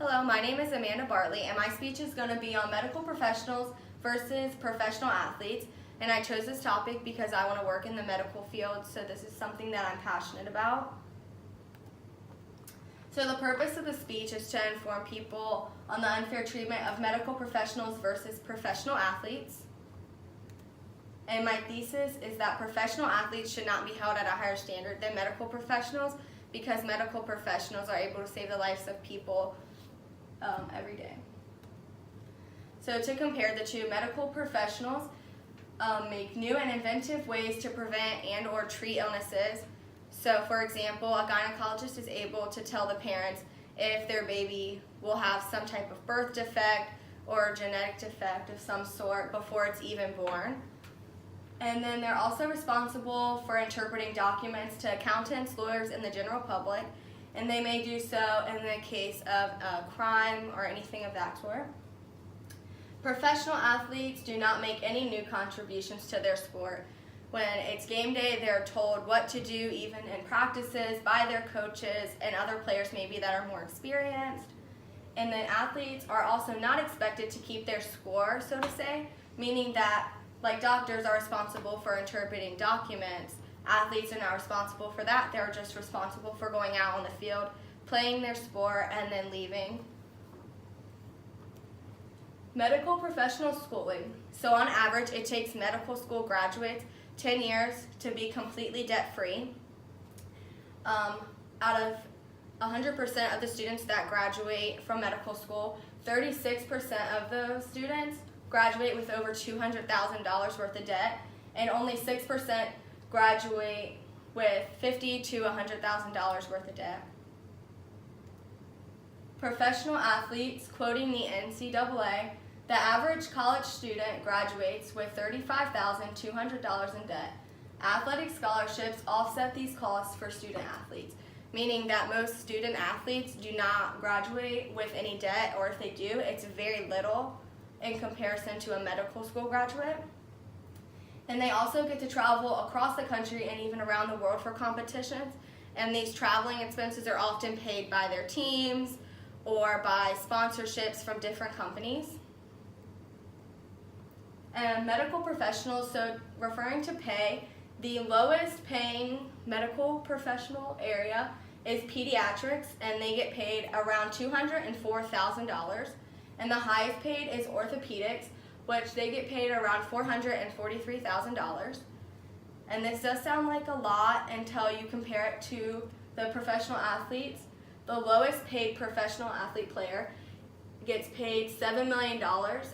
Hello, my name is Amanda Bartley, and my speech is going to be on medical professionals versus professional athletes. And I chose this topic because I want to work in the medical field, so this is something that I'm passionate about. So the purpose of the speech is to inform people on the unfair treatment of medical professionals versus professional athletes. And my thesis is that professional athletes should not be held at a higher standard than medical professionals because medical professionals are able to save the lives of people every day. So to compare the two, medical professionals make new and inventive ways to prevent and or treat illnesses. So for example, a gynecologist is able to tell the parents if their baby will have some type of birth defect or a genetic defect of some sort before it's even born. And then they're also responsible for interpreting documents to accountants, lawyers, and the general public. And they may do so in the case of a crime or anything of that sort. Professional athletes do not make any new contributions to their sport. When it's game day, they're told what to do even in practices by their coaches and other players maybe that are more experienced. And then athletes are also not expected to keep their score, so to say, meaning that like doctors are responsible for interpreting documents, athletes are not responsible for that. They're just responsible for going out on the field, playing their sport, and then leaving. Medical professional schooling. So on average, it takes medical school graduates 10 years to be completely debt-free. Out of 100% of the students that graduate from medical school, 36% of those students graduate with over $200,000 worth of debt, and only 6% graduate with $50,000 to $100,000 worth of debt. Professional athletes, quoting the NCAA, the average college student graduates with $35,200 in debt. Athletic scholarships offset these costs for student athletes, meaning that most student athletes do not graduate with any debt, or if they do, it's very little in comparison to a medical school graduate. And they also get to travel across the country and even around the world for competitions. And these traveling expenses are often paid by their teams or by sponsorships from different companies. And medical professionals, so referring to pay, the lowest paying medical professional area is pediatrics, and they get paid around $204,000. And the highest paid is orthopedics, which they get paid around $443,000. And this does sound like a lot until you compare it to the professional athletes. The lowest paid professional athlete player gets paid $7 million,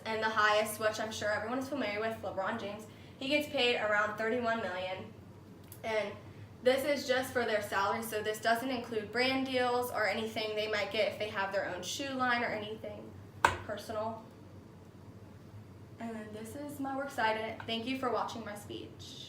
and the highest, which I'm sure everyone is familiar with, LeBron James, he gets paid around $31 million. And this is just for their salary, so this doesn't include brand deals or anything they might get if they have their own shoe line or anything personal. And this is my works cited. Thank you for watching my speech.